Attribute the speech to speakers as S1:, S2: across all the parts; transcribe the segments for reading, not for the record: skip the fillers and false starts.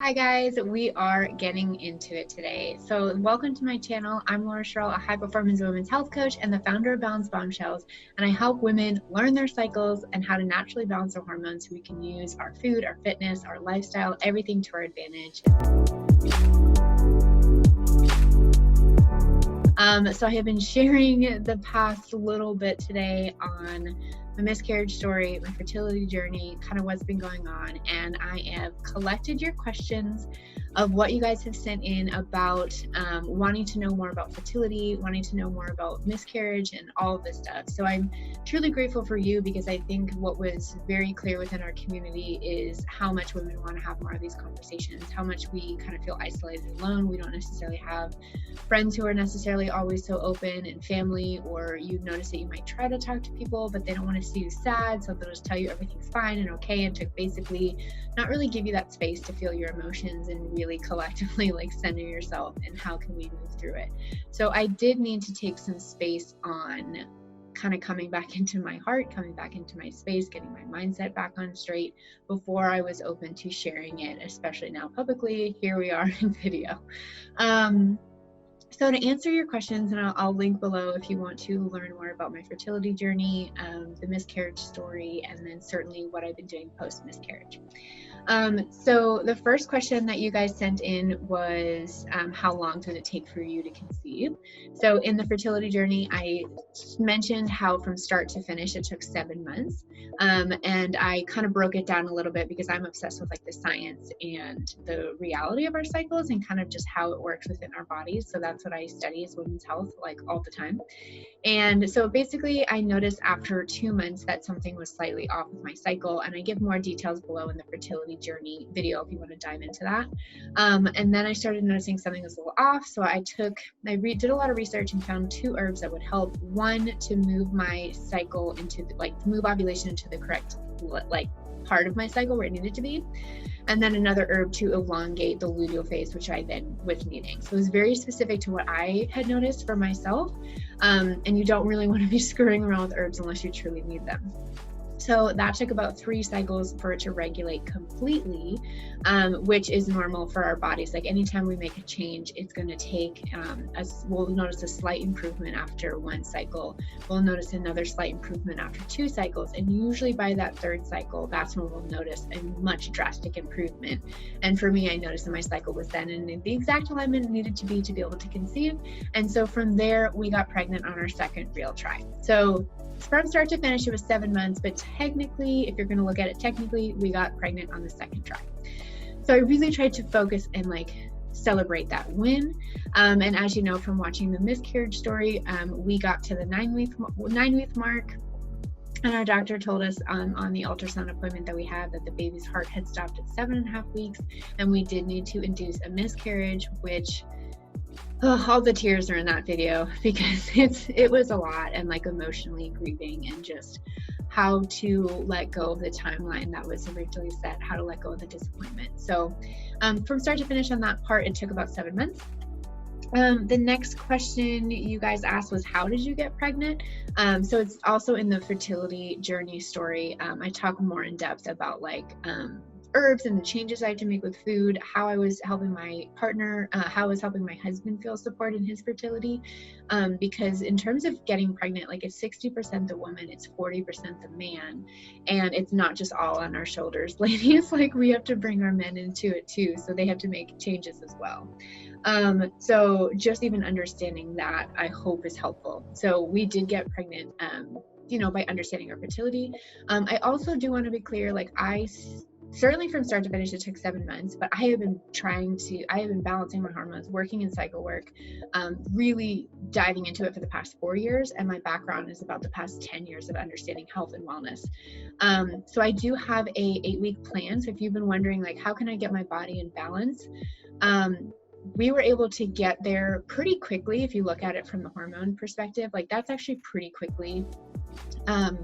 S1: Hi guys, we are getting into it today. So welcome to my channel. I'm Laura Sherrill, a high performance women's health coach and the founder of Balanced Bombshells. And I help women learn their cycles and how to naturally balance their hormones so we can use our food, our fitness, our lifestyle, everything to our advantage. So I have been sharing the past little bit today on my miscarriage story, my fertility journey, kind of what's been going on. And I have collected your questions of what you guys have sent in about wanting to know more about fertility, wanting to know more about miscarriage and all of this stuff. So I'm truly grateful for you, because I think what was very clear within our community is how much women want to have more of these conversations, how much we kind of feel isolated and alone. We don't necessarily have friends who are necessarily always so open, and family, or you notice that you might try to talk to people, but they don't want to see you sad, so they'll just tell you everything's fine and okay, and to basically not really give you that space to feel your emotions and really collectively like center yourself and how can we move through it. So I did need to take some space on kind of coming back into my heart, coming back into my space, getting my mindset back on straight before I was open to sharing it, especially now publicly. Here we are in video. So to answer your questions, and I'll link below if you want to learn more about my fertility journey, the miscarriage story, and then certainly what I've been doing post-miscarriage. So the first question that you guys sent in was, how long did it take for you to conceive? So in the fertility journey, I mentioned how from start to finish, it took 7 months. And I kind of broke it down a little bit because I'm obsessed with like the science and the reality of our cycles and kind of just how it works within our bodies. So that's what I study, is women's health, like all the time. And so basically I noticed after 2 months that something was slightly off with my cycle, and I give more details below in the fertility journey video if you want to dive into that. And then I started noticing something was a little off. So I did a lot of research and found 2 herbs that would help. One, to move my cycle into move ovulation into the correct part of my cycle where it needed to be. And then another herb to elongate the luteal phase, which I then was needing. So it was very specific to what I had noticed for myself. And you don't really want to be screwing around with herbs unless you truly need them. So that took about 3 cycles for it to regulate completely, which is normal for our bodies. Like anytime we make a change, it's going to take, we'll notice a slight improvement after 1 cycle. We'll notice another slight improvement after 2 cycles. And usually by that 3rd cycle, that's when we'll notice a much drastic improvement. And for me, I noticed that my cycle was then in the exact alignment it needed to be able to conceive. And so from there, we got pregnant on our 2nd real try. So from start to finish, it was 7 months, but technically, if you're going to look at it technically, we got pregnant on the 2nd try. So I really tried to focus and celebrate that win. And as you know from watching the miscarriage story, we got to the 9-week mark, and our doctor told us on the ultrasound appointment that we had that the baby's heart had stopped at 7.5 weeks, and we did need to induce a miscarriage, which all the tears are in that video because it was a lot, and emotionally grieving, and just how to let go of the timeline that was originally set, how to let go of the disappointment. So from start to finish on that part, it took about 7 months. The next question you guys asked was, how did you get pregnant? So it's also in the fertility journey story. I talk more in depth about herbs and the changes I had to make with food, how I was helping my partner, how I was helping my husband feel support in his fertility. Because in terms of getting pregnant, it's 60% the woman, it's 40% the man. And it's not just all on our shoulders, ladies. We have to bring our men into it too. So they have to make changes as well. So just even understanding that, I hope, is helpful. So we did get pregnant, by understanding our fertility. I also do want to be clear, certainly from start to finish, it took 7 months, but I have been balancing my hormones, working in cycle work, really diving into it for the past 4 years. And my background is about the past 10 years of understanding health and wellness. So I do have a 8-week plan. So if you've been wondering, how can I get my body in balance? We were able to get there pretty quickly. If you look at it from the hormone perspective, that's actually pretty quickly.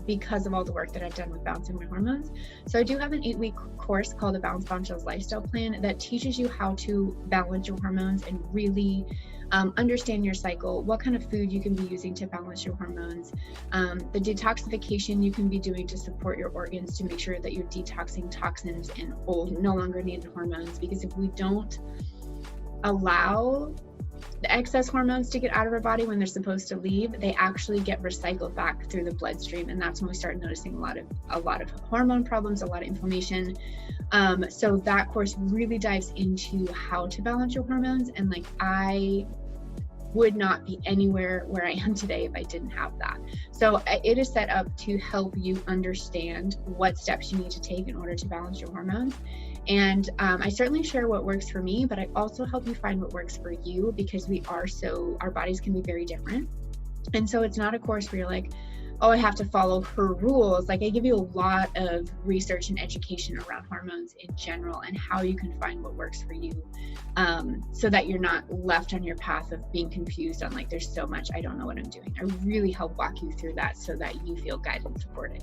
S1: because of all the work that I've done with balancing my hormones. So I do have an 8-week course called the Balanced Bombshells Lifestyle Plan that teaches you how to balance your hormones and really understand your cycle, what kind of food you can be using to balance your hormones, the detoxification you can be doing to support your organs to make sure that you're detoxing toxins and old, no longer needed hormones. Because if we don't allow the excess hormones to get out of our body when they're supposed to leave, they actually get recycled back through the bloodstream, and that's when we start noticing a lot of hormone problems, a lot of inflammation. So that course really dives into how to balance your hormones, and like I would not be anywhere where I am today if I didn't have that. So it is set up to help you understand what steps you need to take in order to balance your hormones. And I certainly share what works for me, but I also help you find what works for you, because our bodies can be very different. And so it's not a course where you're like, oh, I have to follow her rules. Like I give you a lot of research and education around hormones in general and how you can find what works for you, so that you're not left on your path of being confused on like, there's so much, I don't know what I'm doing. I really help walk you through that so that you feel guided and supported.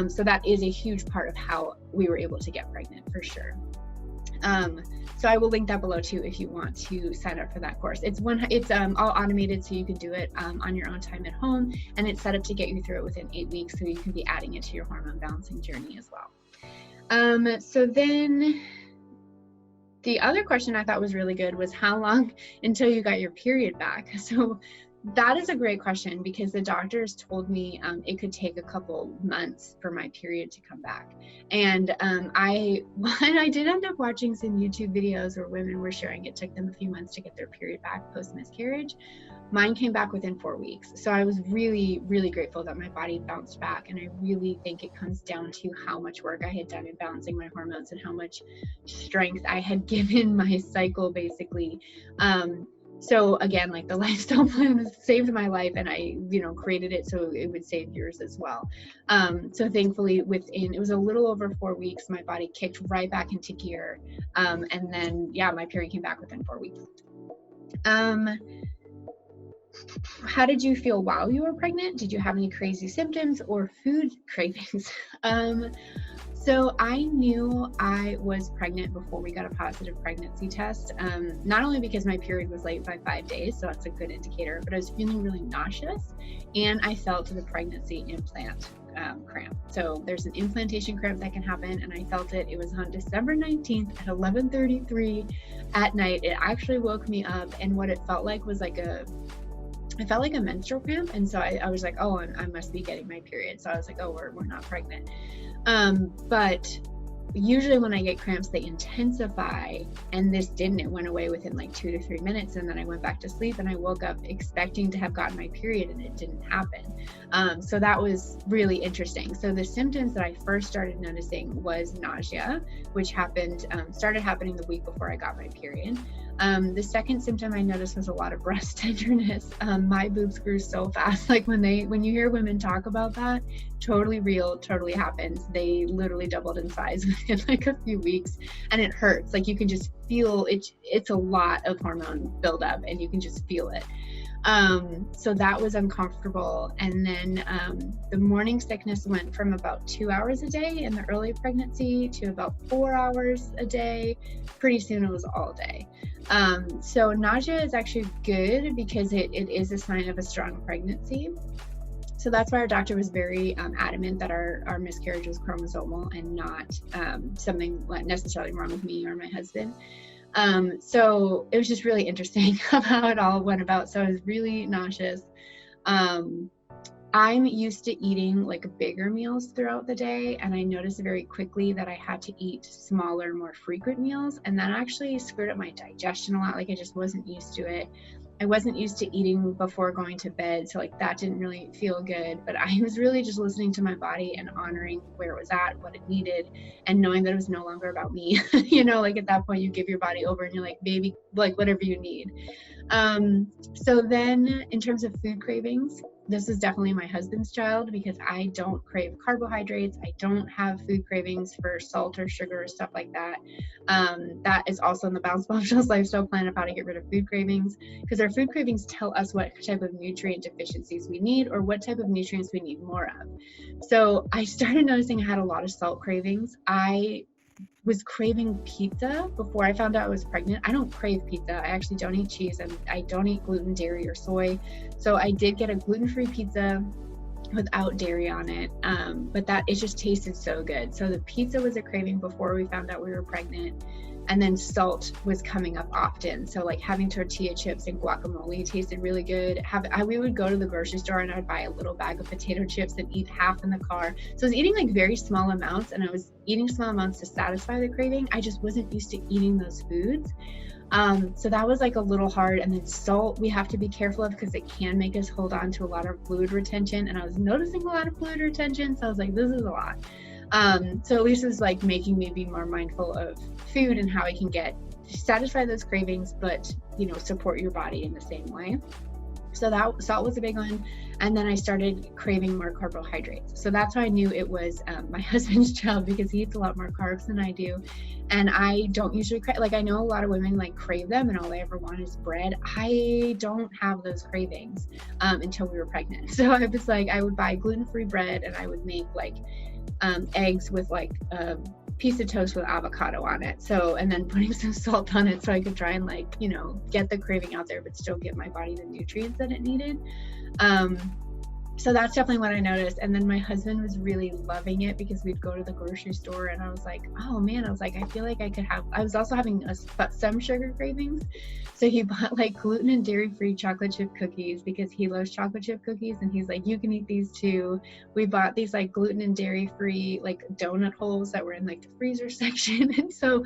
S1: So that is a huge part of how we were able to get pregnant, for sure. So I will link that below too if you want to sign up for that course. It's all automated, so you can do it on your own time at home, and it's set up to get you through it within 8 weeks, so you can be adding it to your hormone balancing journey as well. So then the other question I thought was really good was how long until you got your period back? So that is a great question, because the doctors told me it could take a couple months for my period to come back. And I did end up watching some YouTube videos where women were sharing it took them a few months to get their period back post miscarriage. Mine came back within 4 weeks. So I was really, really grateful that my body bounced back. And I really think it comes down to how much work I had done in balancing my hormones and how much strength I had given my cycle, basically. So again, like the lifestyle plan saved my life, and I, created it so it would save yours as well. So thankfully it was a little over 4 weeks, my body kicked right back into gear. And then, my period came back within 4 weeks. How did you feel while you were pregnant? Did you have any crazy symptoms or food cravings? So I knew I was pregnant before we got a positive pregnancy test, not only because my period was late by 5 days, so that's a good indicator, but I was feeling really nauseous, and I felt the pregnancy implant cramp. So there's an implantation cramp that can happen, and I felt it. It was on December 19th at 11:33 at night. It actually woke me up, and what it felt like was I felt like a menstrual cramp, and so I was like, oh, I must be getting my period. So I was like, oh, we're not pregnant. But usually when I get cramps, they intensify, and this didn't. It went away within like 2 to 3 minutes, and then I went back to sleep, and I woke up expecting to have gotten my period, and it didn't happen. So that was really interesting. So the symptoms that I first started noticing was nausea, which started happening the week before I got my period. The second symptom I noticed was a lot of breast tenderness. My boobs grew so fast. Like when you hear women talk about that, totally real, totally happens. They literally doubled in size within like a few weeks, and it hurts. Like you can just feel it. It's a lot of hormone buildup, and you can just feel it. So that was uncomfortable. And then the morning sickness went from about 2 hours a day in the early pregnancy to about 4 hours a day. Pretty soon it was all day. So nausea is actually good because it is a sign of a strong pregnancy. So that's why our doctor was very adamant that our miscarriage was chromosomal and not something necessarily wrong with me or my husband. So it was just really interesting how it all went about. So I was really nauseous. I'm used to eating like bigger meals throughout the day, and I noticed very quickly that I had to eat smaller, more frequent meals, and that actually screwed up my digestion a lot. Like I just wasn't used to it. I wasn't used to eating before going to bed, so like that didn't really feel good. But I was really just listening to my body and honoring where it was at, what it needed, and knowing that it was no longer about me. Like at that point you give your body over and you're like, baby, like whatever you need. So then in terms of food cravings, this is definitely my husband's child because I don't crave carbohydrates. I don't have food cravings for salt or sugar or stuff like that. That is also in the Balanced Bombshells Lifestyle Plan of how to get rid of food cravings, because our food cravings tell us what type of nutrient deficiencies we need or what type of nutrients we need more of. So I started noticing I had a lot of salt cravings. I was craving pizza before I found out I was pregnant. I don't crave pizza. I actually don't eat cheese, and I don't eat gluten, dairy, or soy. So I did get a gluten-free pizza without dairy on it, but that it just tasted so good. So the pizza was a craving before we found out we were pregnant, and then salt was coming up often. So like having tortilla chips and guacamole tasted really good. We would go to the grocery store and I'd buy a little bag of potato chips and eat half in the car. So I was eating like very small amounts, and I was eating small amounts to satisfy the craving. I just wasn't used to eating those foods. So that was like a little hard. And then salt, we have to be careful of because it can make us hold on to a lot of fluid retention. And I was noticing a lot of fluid retention. So I was like, this is a lot. So at least it's like making me be more mindful of food and how I can satisfy those cravings, but, support your body in the same way. So that salt was a big one. And then I started craving more carbohydrates. So that's how I knew it was my husband's child, because he eats a lot more carbs than I do. And I don't usually crave, like I know a lot of women like crave them and all they ever want is bread. I don't have those cravings until we were pregnant. So I was like, I would buy gluten-free bread and I would make like eggs with like a piece of toast with avocado on it. So, and then putting some salt on it so I could try and like, get the craving out there, but still give my body the nutrients that it needed. So that's definitely what I noticed. And then my husband was really loving it because we'd go to the grocery store and I was like, oh man, I feel like I was also having some sugar cravings. So he bought like gluten and dairy-free chocolate chip cookies because he loves chocolate chip cookies. And he's like, you can eat these too. We bought these like gluten and dairy-free like donut holes that were in like the freezer section. And so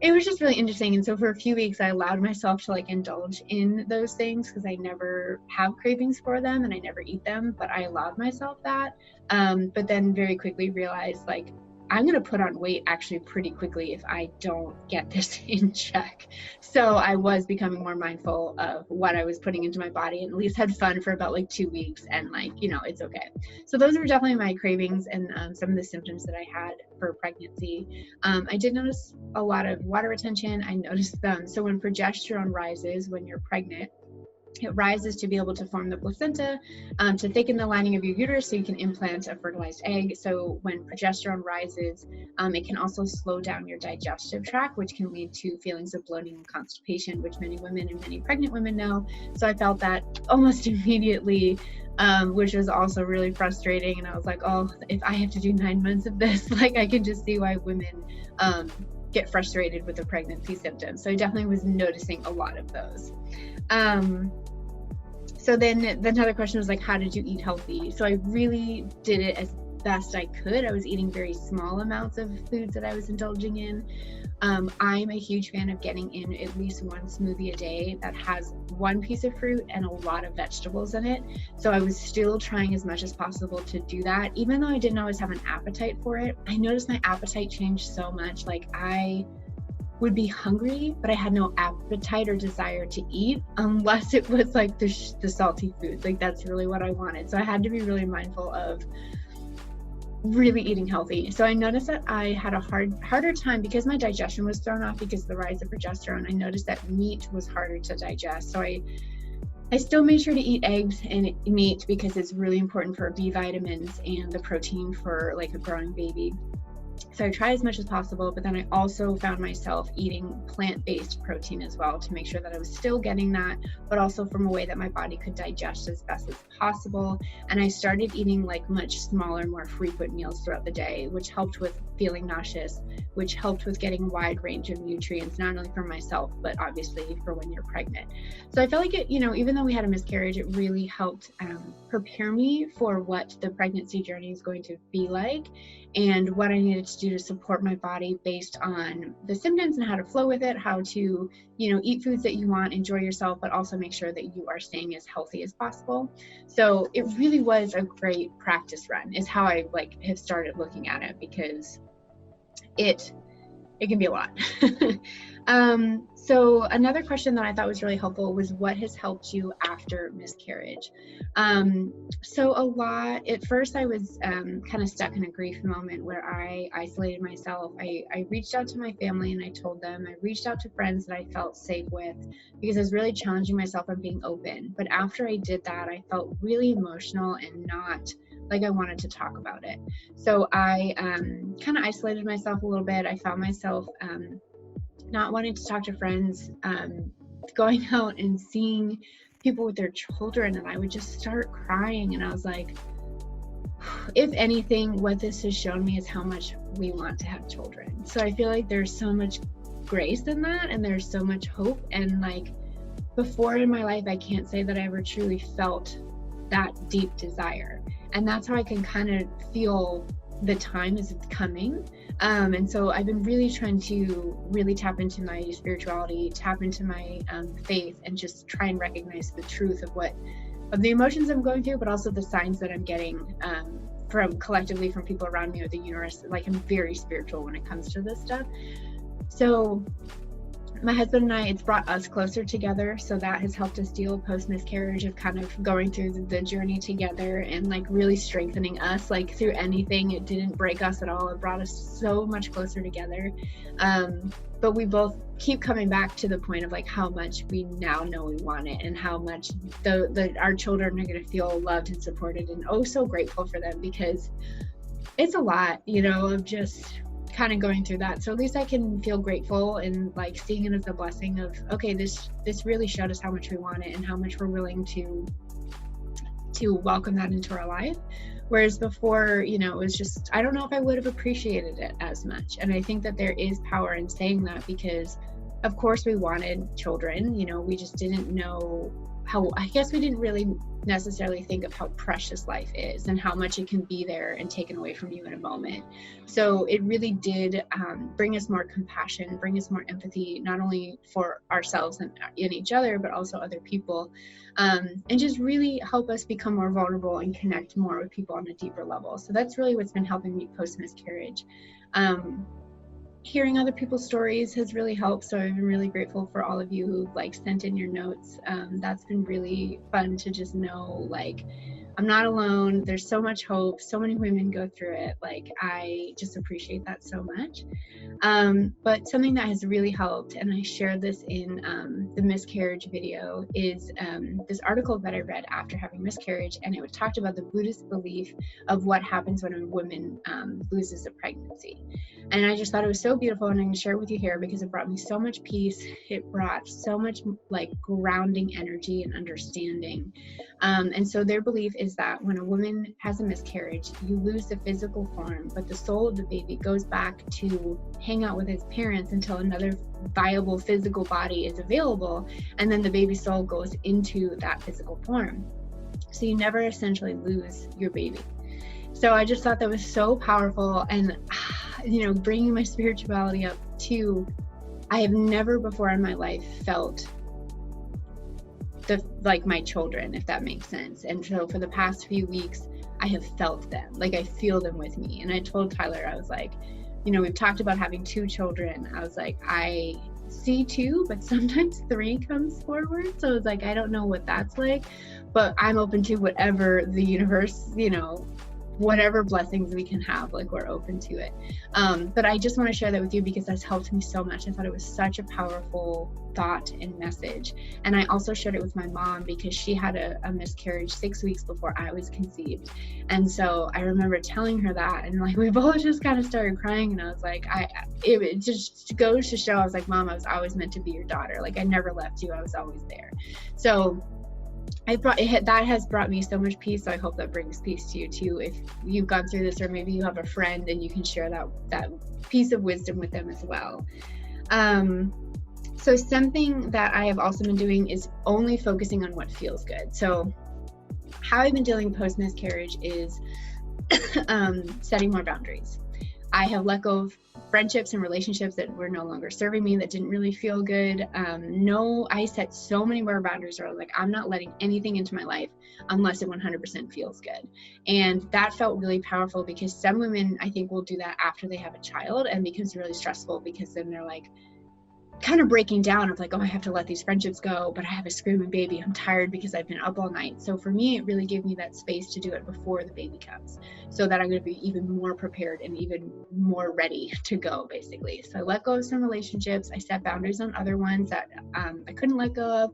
S1: it was just really interesting. And so for a few weeks, I allowed myself to like indulge in those things because I never have cravings for them and I never eat them, but I allowed myself that. But then very quickly realized like, I'm going to put on weight actually pretty quickly if I don't get this in check. So I was becoming more mindful of what I was putting into my body and at least had fun for about like 2 weeks and like, it's okay. So those were definitely my cravings and some of the symptoms that I had for pregnancy. I did notice a lot of water retention. I noticed them. So when progesterone rises when you're pregnant, it rises to be able to form the placenta, to thicken the lining of your uterus so you can implant a fertilized egg. So when progesterone rises, it can also slow down your digestive tract, which can lead to feelings of bloating and constipation, which many women and many pregnant women know. So I felt that almost immediately, which was also really frustrating. And I was like, oh, if I have to do 9 months of this, like I can just see why women get frustrated with the pregnancy symptoms. So I definitely was noticing a lot of those. So then another question was like, how did you eat healthy? So I really did it as best I could. I was eating very small amounts of foods that I was indulging in. I'm a huge fan of getting in at least one smoothie a day that has one piece of fruit and a lot of vegetables in it. So I was still trying as much as possible to do that. Even though I didn't always have an appetite for it, I noticed my appetite changed so much. Like I would be hungry, but I had no appetite or desire to eat unless it was like the salty foods. Like that's really what I wanted. So I had to be really mindful of really eating healthy. So I noticed that I had a harder time because my digestion was thrown off because of the rise of progesterone. I noticed that meat was harder to digest. So I still made sure to eat eggs and meat because it's really important for B vitamins and the protein for like a growing baby. So I tried as much as possible, but then I also found myself eating plant-based protein as well to make sure that I was still getting that, but also from a way that my body could digest as best as possible. And I started eating like much smaller, more frequent meals throughout the day, which helped with feeling nauseous, which helped with getting a wide range of nutrients, not only for myself, but obviously for when you're pregnant. So I felt like it, even though we had a miscarriage, it really helped prepare me for what the pregnancy journey is going to be like and what I needed to do to support my body based on the symptoms and how to flow with it, how to, eat foods that you want, enjoy yourself, but also make sure that you are staying as healthy as possible. So it really was a great practice run is how I have started looking at it because it can be a lot. So another question that I thought was really helpful was, what has helped you after miscarriage? So a lot, at first I was kind of stuck in a grief moment where I isolated myself. I reached out to my family and I told them. I reached out to friends that I felt safe with, because I was really challenging myself on being open. But after I did that, I felt really emotional and not like I wanted to talk about it. So I kind of isolated myself a little bit. I found myself not wanting to talk to friends, going out and seeing people with their children, and I would just start crying. And I was like, if anything, what this has shown me is how much we want to have children. So I feel like there's so much grace in that, and there's so much hope. And like, before in my life, I can't say that I ever truly felt that deep desire. And that's how I can kind of feel the time is coming. And so I've been really trying to really tap into my spirituality, tap into my faith, and just try and recognize the truth of the emotions I'm going through, but also the signs that I'm getting from collectively from people around me or the universe. Like, I'm very spiritual when it comes to this stuff. So my husband and I, it's brought us closer together. So that has helped us deal post miscarriage, of kind of going through the journey together and like really strengthening us. Like, through anything, it didn't break us at all. It brought us so much closer together. But we both keep coming back to the point of like how much we now know we want it, and how much our children are going to feel loved and supported, and oh so grateful for them, because it's a lot, of just kind of going through that. So at least I can feel grateful and like seeing it as a blessing of, okay, this really showed us how much we want it and how much we're willing to welcome that into our life. Whereas before, it was just, I don't know if I would have appreciated it as much. And I think that there is power in saying that, because of course we wanted children, we just didn't know how, I guess we didn't really necessarily think of how precious life is and how much it can be there and taken away from you in a moment. So it really did bring us more compassion, bring us more empathy, not only for ourselves and in each other, but also other people, and just really help us become more vulnerable and connect more with people on a deeper level. So that's really what's been helping me post miscarriage. Hearing other people's stories has really helped. So I've been really grateful for all of you who like sent in your notes. That's been really fun to just know, like, I'm not alone. There's so much hope. So many women go through it. Like, I just appreciate that so much. But something that has really helped, and I shared this in the miscarriage video, is this article that I read after having miscarriage, and it talked about the Buddhist belief of what happens when a woman loses a pregnancy. And I just thought it was so beautiful, and I'm gonna share it with you here because it brought me so much peace. It brought so much like grounding energy and understanding. And so their belief is that when a woman has a miscarriage, you lose the physical form, but the soul of the baby goes back to hang out with its parents until another viable physical body is available, and then the baby soul goes into that physical form. So you never essentially lose your baby. So I just thought that was so powerful. And bringing my spirituality up too, I have never before in my life felt like my children, if that makes sense. And so for the past few weeks, I have felt them, like I feel them with me. And I told Tyler, I was like, we've talked about having 2 children. I was like, I see 2, but sometimes 3 comes forward. So it's like, I don't know what that's like, but I'm open to whatever the universe, whatever blessings we can have, like we're open to it. But I just want to share that with you because that's helped me so much. I thought it was such a powerful thought and message. And I also shared it with my mom because she had a miscarriage 6 weeks before I was conceived. And so I remember telling her that, and like we both just kind of started crying. And I was like, it just goes to show, I was like, Mom, I was always meant to be your daughter. Like I never left you. I was always there. So that has brought me so much peace. So I hope that brings peace to you too, if you've gone through this, or maybe you have a friend and you can share that piece of wisdom with them as well. So something that I have also been doing is only focusing on what feels good. So how I've been dealing post miscarriage is setting more boundaries. I have let go of friendships and relationships that were no longer serving me, that didn't really feel good. I set so many more boundaries where I was like, I'm not letting anything into my life unless it 100% feels good. And that felt really powerful because some women, I think, will do that after they have a child, and becomes really stressful because then they're like, kind of breaking down of like, oh, I have to let these friendships go, but I have a screaming baby. I'm tired because I've been up all night. So for me, it really gave me that space to do it before the baby comes, so that I'm going to be even more prepared and even more ready to go, basically. So I let go of some relationships. I set boundaries on other ones that I couldn't let go of.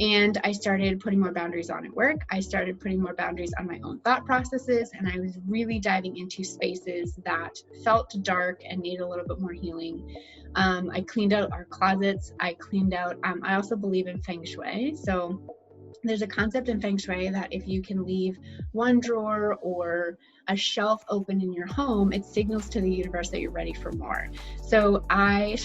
S1: And I started putting more boundaries on at work. I started putting more boundaries on my own thought processes, and I was really diving into spaces that felt dark and needed a little bit more healing. I cleaned out our closets. I cleaned out, I also believe in feng shui. So there's a concept in feng shui that if you can leave one drawer or a shelf open in your home, it signals to the universe that you're ready for more. So I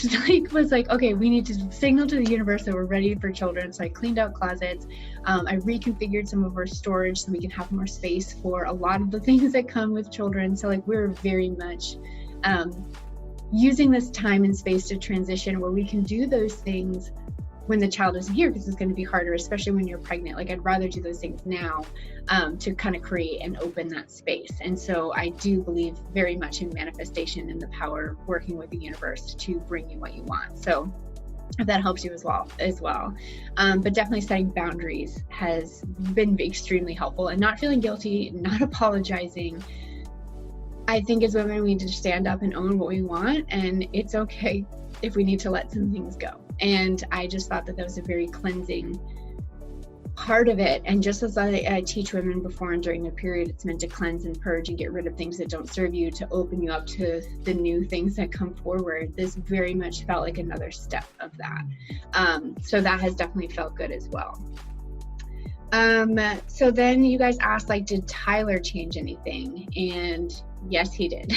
S1: was like, okay, we need to signal to the universe that we're ready for children. So I cleaned out closets. I reconfigured some of our storage so we can have more space for a lot of the things that come with children. So like we're very much using this time and space to transition where we can do those things when the child isn't here, because it's going to be harder, especially when you're pregnant. Like I'd rather do those things now to kind of create and open that space. And so I do believe very much in manifestation and the power of working with the universe to bring you what you want. So if that helps you as well. But definitely setting boundaries has been extremely helpful, and not feeling guilty, not apologizing. I think as women, we need to stand up and own what we want, and it's okay if we need to let some things go. And I just thought that was a very cleansing part of it. And just as I teach women before and during the period, it's meant to cleanse and purge and get rid of things that don't serve you, to open you up to the new things that come forward. This very much felt like another step of that. So that has definitely felt good as well. So then you guys asked, like, did Tyler change anything? And yes, he did.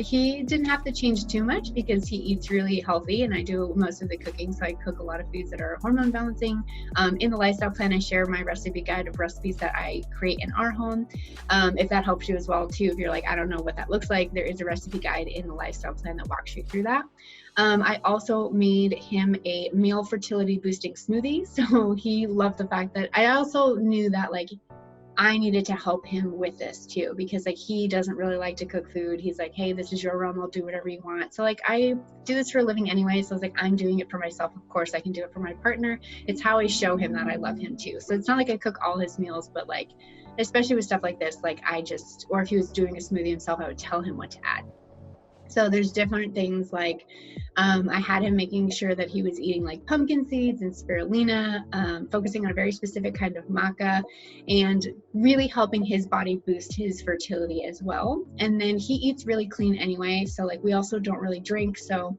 S1: He didn't have to change too much because he eats really healthy, and I do most of the cooking. So I cook a lot of foods that are hormone balancing. In the lifestyle plan, I share my recipe guide of recipes that I create in our home. If that helps you as well too, if you're like, I don't know what that looks like, there is a recipe guide in the lifestyle plan that walks you through that. I also made him a meal fertility boosting smoothie. So he loved the fact that I also knew that like I needed to help him with this too, because like he doesn't really like to cook food. He's like, hey, this is your realm, I'll do whatever you want. So like I do this for a living anyway. So I was like, I'm doing it for myself. Of course I can do it for my partner. It's how I show him that I love him too. So it's not like I cook all his meals, but like, especially with stuff like this, like or if he was doing a smoothie himself, I would tell him what to add. So there's different things like I had him making sure that he was eating like pumpkin seeds and spirulina, focusing on a very specific kind of maca, and really helping his body boost his fertility as well. And then he eats really clean anyway. So like we also don't really drink. So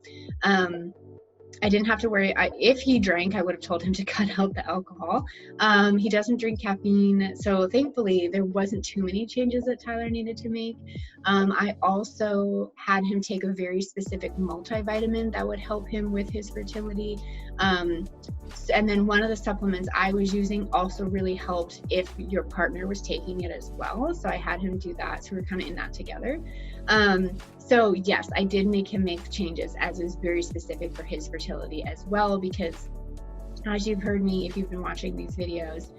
S1: I didn't have to worry. If he drank, I would have told him to cut out the alcohol. He doesn't drink caffeine. So thankfully, there wasn't too many changes that Tyler needed to make. I also had him take a very specific multivitamin that would help him with his fertility. And then one of the supplements I was using also really helped if your partner was taking it as well. So I had him do that. So we're kind of in that together. So yes, I did make him make changes as is very specific for his fertility as well, because as you've heard me, if you've been watching these videos,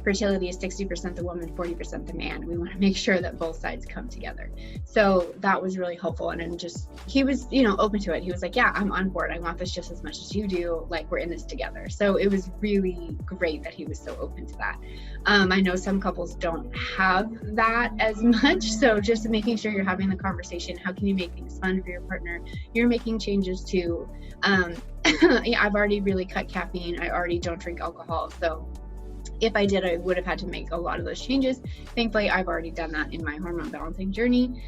S1: fertility is 60% the woman, 40% the man. We want to make sure that both sides come together. So that was really helpful. And then he was, open to it. He was like, yeah, I'm on board. I want this just as much as you do. Like, we're in this together. So it was really great that he was so open to that. I know some couples don't have that as much. So just making sure you're having the conversation. How can you make things fun for your partner? You're making changes too. Yeah, I've already really cut caffeine. I already don't drink alcohol. So if I did, I would have had to make a lot of those changes. Thankfully, I've already done that in my hormone balancing journey,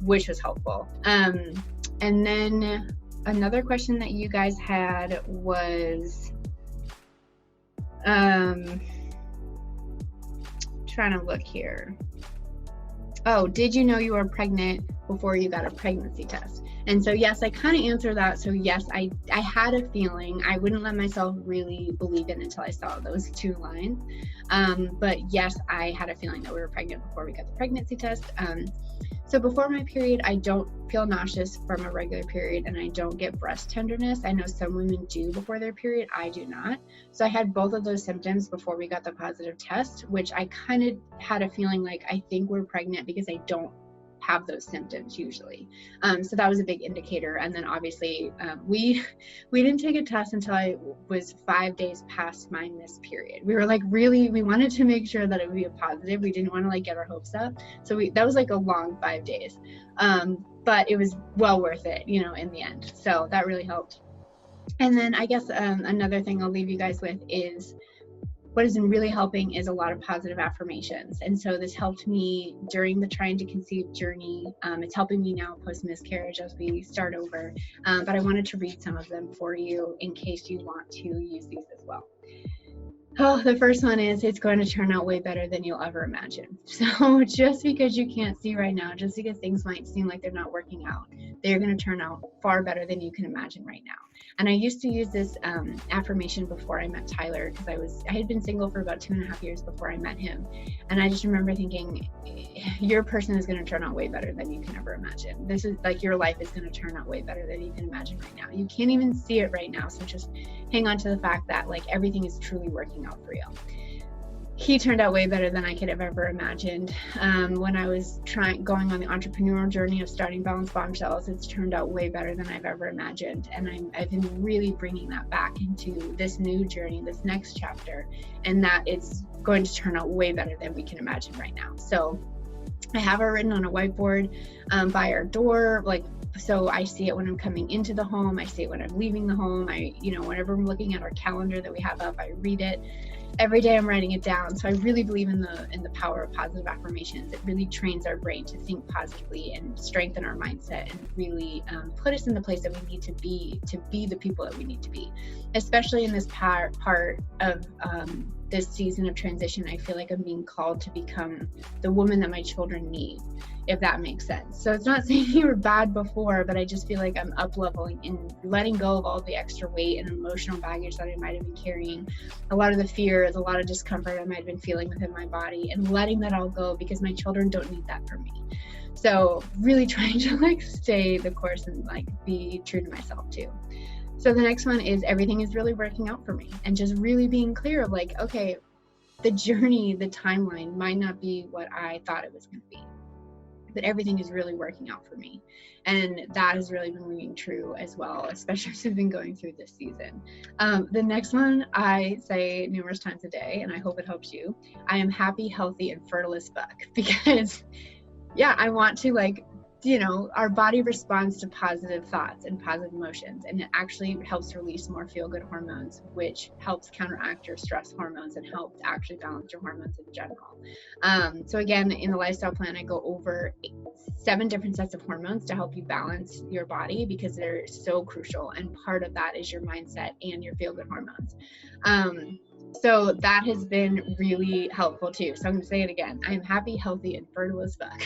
S1: which was helpful. And then another question that you guys had was, trying to look here. Oh, did you know you were pregnant before you got a pregnancy test? And so, yes, I kind of answered that. So yes, I had a feeling. I wouldn't let myself really believe it until I saw those two lines. But yes, I had a feeling that we were pregnant before we got the pregnancy test. So before my period, I don't feel nauseous from a regular period, and I don't get breast tenderness. I know some women do before their period. I do not. So I had both of those symptoms before we got the positive test, which I kind of had a feeling like I think we're pregnant because I don't have those symptoms usually. So that was a big indicator. And then obviously we didn't take a test until I was 5 days past my missed period. We were like, we wanted to make sure that it would be a positive. We didn't want to like get our hopes up. So that was like a long 5 days. But it was well worth it, you know, in the end. So that really helped. And then I guess another thing I'll leave you guys with is what has been really helping is a lot of positive affirmations. And so this helped me during the trying to conceive journey. It's helping me now post miscarriage as we start over. But I wanted to read some of them for you in case you want to use these as well. Oh, the first one is, it's going to turn out way better than you'll ever imagine. So just because you can't see right now, just because things might seem like they're not working out, they're going to turn out far better than you can imagine right now. And I used to use this affirmation before I met Tyler, because I had been single for about 2.5 years before I met him. And I just remember thinking, your person is going to turn out way better than you can ever imagine. This is like, your life is going to turn out way better than you can imagine right now. You can't even see it right now. So just hang on to the fact that like everything is truly working out for you. He turned out way better than I could have ever imagined. When I was going on the entrepreneurial journey of starting Balanced Bombshells, it's turned out way better than I've ever imagined. And I've been really bringing that back into this new journey, this next chapter, and that it's going to turn out way better than we can imagine right now. So I have it written on a whiteboard by our door, so I see it when I'm coming into the home. I see it when I'm leaving the home. Whenever I'm looking at our calendar that we have up, I read it. Every day I'm writing it down. So I really believe in the power of positive affirmations. It really trains our brain to think positively and strengthen our mindset and really put us in the place that we need to be the people that we need to be. Especially in this part of this season of transition, I feel like I'm being called to become the woman that my children need, if that makes sense. So it's not saying you were bad before, but I just feel like I'm up-leveling and letting go of all the extra weight and emotional baggage that I might have been carrying, a lot of the fears, a lot of discomfort I might have been feeling within my body, and letting that all go because my children don't need that from me. So really trying to stay the course and be true to myself too. So the next one is, everything is really working out for me, and just really being clear of okay, the journey, the timeline might not be what I thought it was going to be, but everything is really working out for me. And that has really been ringing true as well, especially as I've been going through this season. The next one I say numerous times a day, and I hope it helps you. I am happy, healthy, and fertile as fuck, because I want to our body responds to positive thoughts and positive emotions, and it actually helps release more feel-good hormones, which helps counteract your stress hormones and helps actually balance your hormones in general. So again, in the lifestyle plan, I go over 7 different sets of hormones to help you balance your body, because they're so crucial, and part of that is your mindset and your feel-good hormones. So that has been really helpful too. So I'm going to say it again. I am happy, healthy, and fertile as fuck.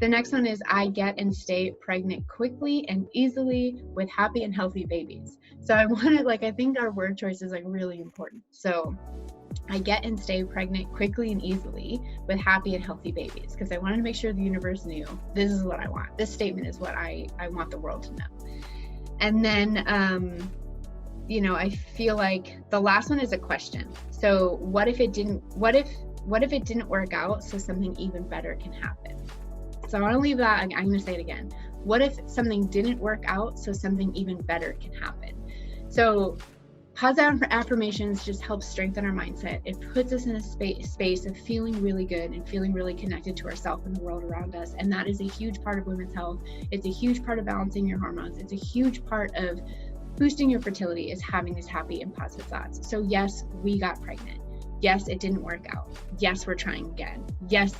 S1: The next one is, I get and stay pregnant quickly and easily with happy and healthy babies. So I wanted, I think our word choice is really important. So I get and stay pregnant quickly and easily with happy and healthy babies, because I wanted to make sure the universe knew this is what I want. This statement is what I want the world to know. And then, I feel like the last one is a question. So what if it didn't work out so something even better can happen? So I want to leave that. I'm going to say it again. What if something didn't work out so something even better can happen? So positive affirmations just help strengthen our mindset. It puts us in a space of feeling really good and feeling really connected to ourselves and the world around us. And that is a huge part of women's health. It's a huge part of balancing your hormones. It's a huge part of boosting your fertility, is having these happy and positive thoughts. So yes, we got pregnant. Yes, it didn't work out. Yes, we're trying again. Yes,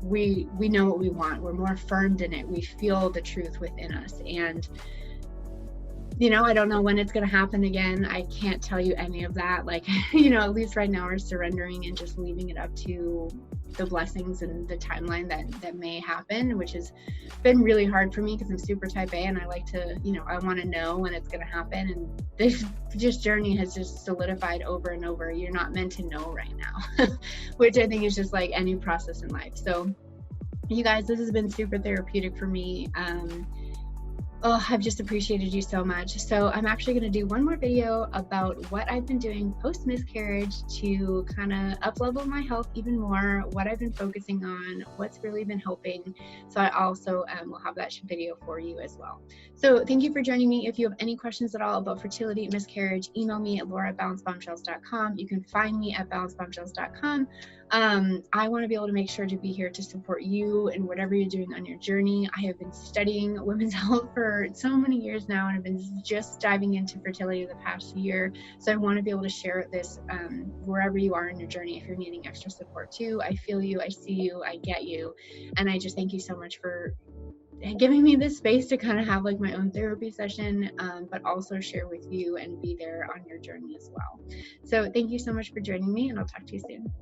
S1: we know what we want. We're more affirmed in it. We feel the truth within us. And, I don't know when it's going to happen again. I can't tell you any of that. At least right now we're surrendering and just leaving it up to the blessings and the timeline that may happen, which has been really hard for me because I'm super type A, and I like to, I want to know when it's going to happen. And this journey has just solidified over and over. You're not meant to know right now, which I think is just like any process in life. So you guys, this has been super therapeutic for me. Oh, I've just appreciated you so much. So I'm actually going to do one more video about what I've been doing post miscarriage to kind of up level my health even more, what I've been focusing on, what's really been helping. So I also will have that video for you as well. So thank you for joining me. If you have any questions at all about fertility, miscarriage, email me at laura@balancebombshells.com. You can find me at balancebombshells.com. I want to be able to make sure to be here to support you in whatever you're doing on your journey. I have been studying women's health for so many years now, and I've been just diving into fertility the past year. So I want to be able to share this wherever you are in your journey. If you're needing extra support too, I feel you, I see you, I get you. And I just thank you so much for giving me this space to kind of have like my own therapy session, but also share with you and be there on your journey as well. So thank you so much for joining me, and I'll talk to you soon.